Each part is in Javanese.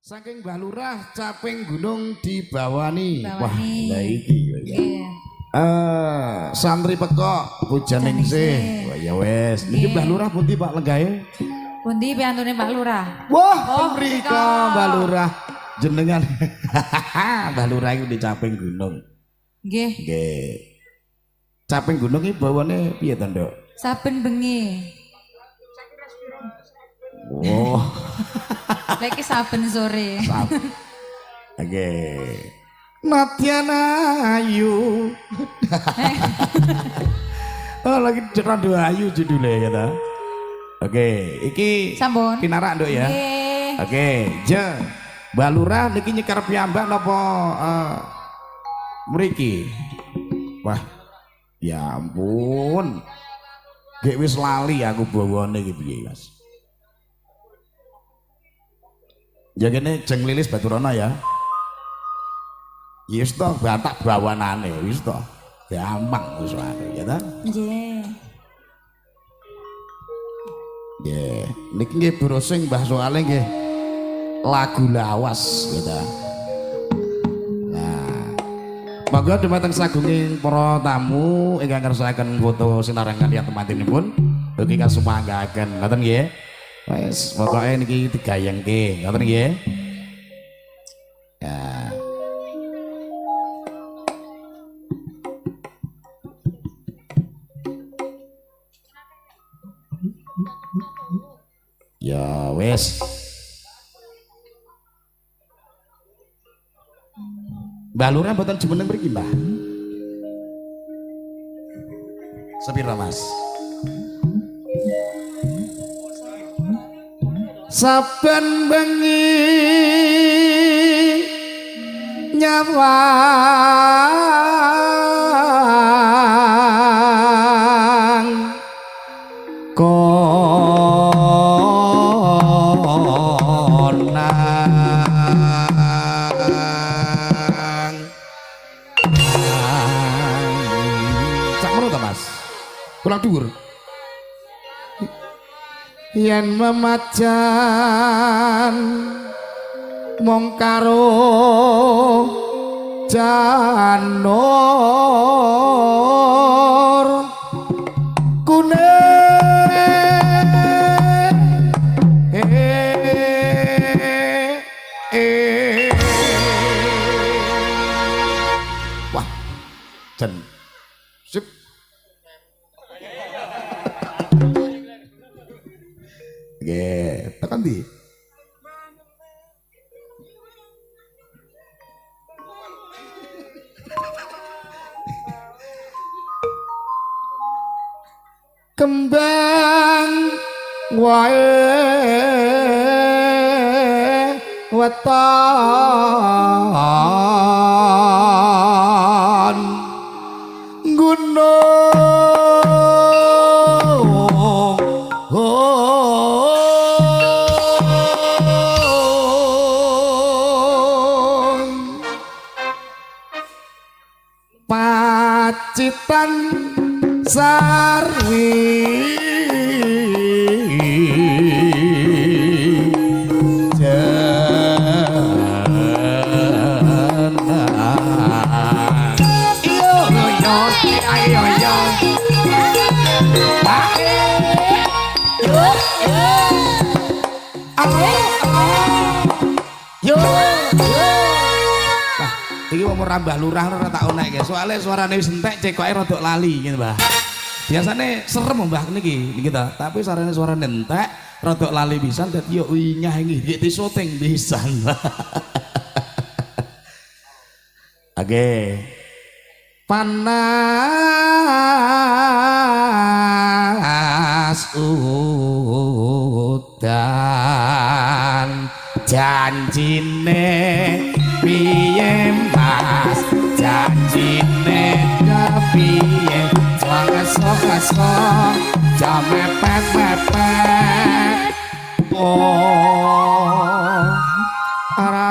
Saking Mbah Lurah caping gunung dibawani. Wah, lah iki santri pekok pujaning sih. Wah ya wes. Niki Mbah Lurah pundi Pak Lenggahe? Pundi piantune Mbak Lurah? Wah, mriko Mbah Lurah jenengan. Mbah Lurah iku di caping gunung. Nggih. Nggih. Caping gunung iki bawane piye to, Nduk? Saben bengi. Oh. Lagi saben sore. Oke. Nadyan Ayu. Oh, lagi Rando Ayu judulnya ya ta. Oke, iki Sampun. pinarak Nduk ya. Nggih. Oke, je. Mbah Lurah niki nyekar piyambak napa mriki? Wah. Ya ampun. Gek wis lali aku bawane iki piye, Mas. Ya kene jeng lilis Baturana ya. Wis to batak bawanane wis to. Gampang wis wae ya ta. Nggih. Nggih, niki nggih brosing Mbah soalé nggih lagu lawas ya ta. Nah, monggo dumateng sagunging para tamu ingkang ngersakaken foto sinarengan ya temanipun ugi kasumanggaken ngoten nggih. Wes, pokoknya niki digayengke, ngoten nggih. Ya. Ya wes. Mbah Lurah mboten jumeneng mriki, Mbah. Sepira, Mas? Saben bengi nyawang konang sak menawa ta Mas kurang dhuwur yen memajan mong karo janur wah jan sip tekan di kembang wae weton pacitan sarwi iki wong Mbah Lurah ora tak onek ya. Soale suarane wis entek cekoke rada lali gitu, Mbah. Biasane serem Mbah niki ta, tapi suarane entek rada lali pisan dadi yo ingah iki dik syuting pisan. Oke. Panas udan janjine piye Mas janjine kepiye sok-sok jam mepet-mepet oh ara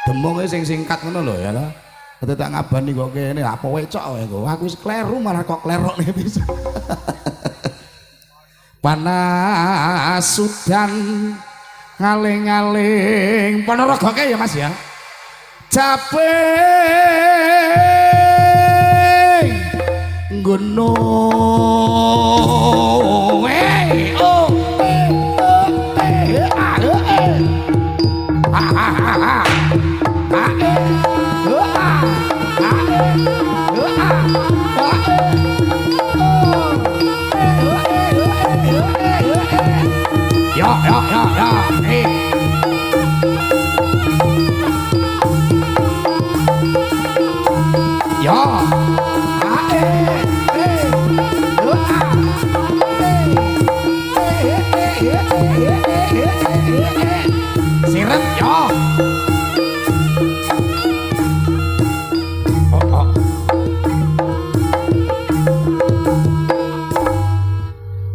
demong sing singkat ngono lho ya ta tak ngabani kok kene apa wae cok wae aku wis kleru malah kok klerokne bisa panasudan ngaling-ngaling Ponorogo ke ya Mas ya capek gunung ya siret ya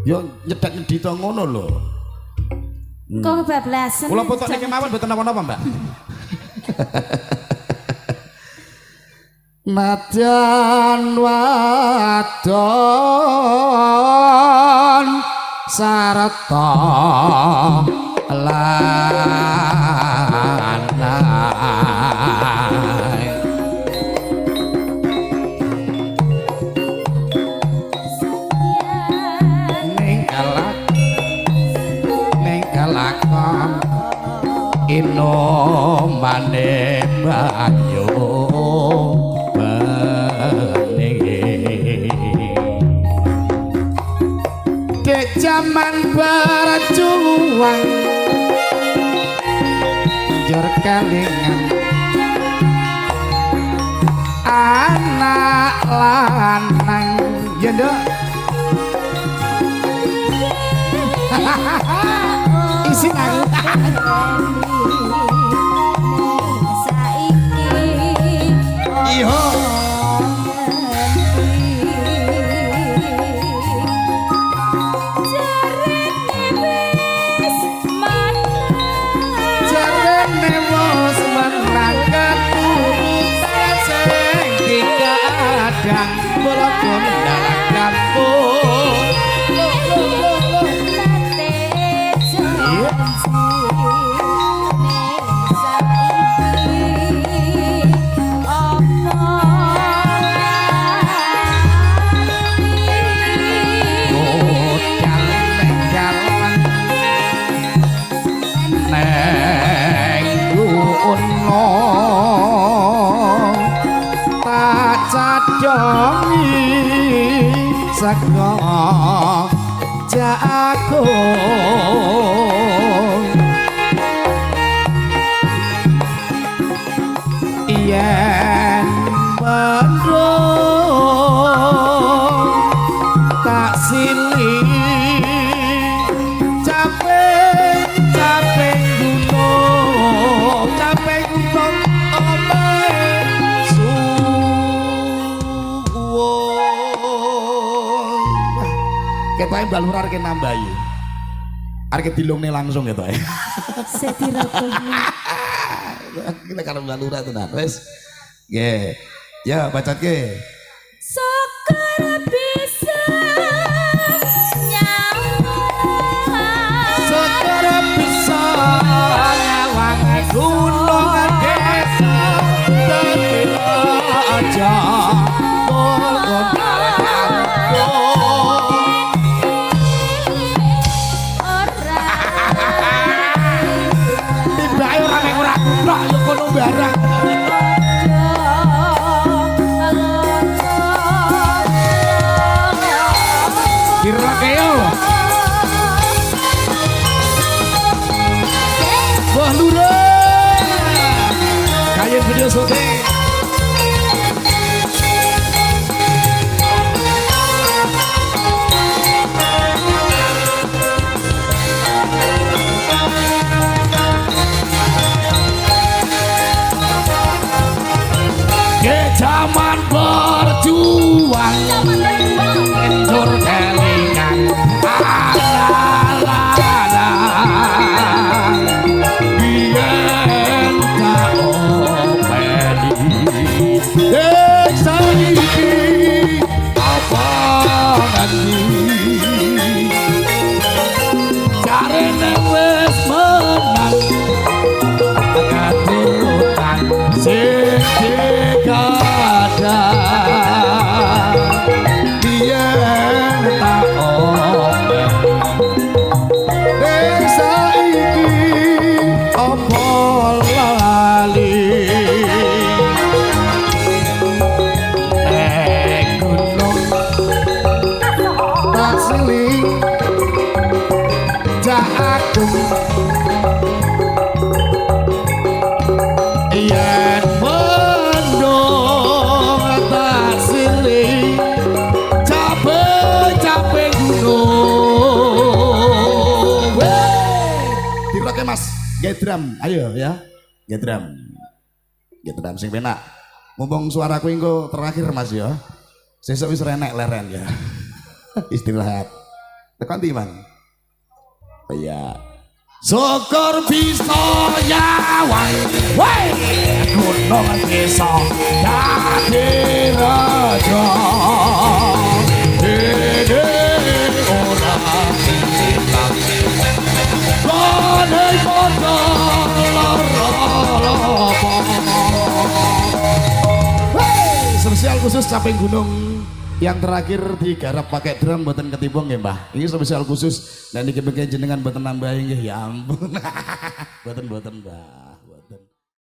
yo nyedak nyedita ngono lho kok kebablasan kula foto niki mawon mboten napa-napa Mbak Nadyan wadon sarta lanang ning kalakon inomane banyu zaman berjuang jor kalingan anak lanang ya nduk isi aku iyo dan bolakon dalam kampung Dongi saka jagung yen bandung tak silih capek gunung ketoke Mbak Lurah arek nambahi. Arek dilungne langsung ketoke. Saya dirokoni. Kita kalau Mbak Lurah tenan. Wis. Nggih. Ya bacotke. Sokor bisa nyawang. Sokor bisa nyawang gunung desa tapi aja barang Kirakeo Wah Lurah kayak video syuting zaman berjuang endur kelingan ala-ala biyen tak openi aku yen mendung tak silih capek gunung diroke mas gawe drum ayo ya gawe drum sing penak mumpung suaraku engko terakhir mas ya sesuk wis renek leren ya istirahat tekan ndi man ya syukur bisa nyawang woi gunung bisa dadi raja ini ora hilang kone kota lara spesial khusus Caping Gunung yang terakhir digarap pakai drum boten ketimbang ya mbah ini spesial khusus dan dikepengin jenengan boten nambahin ya ampun boten mbah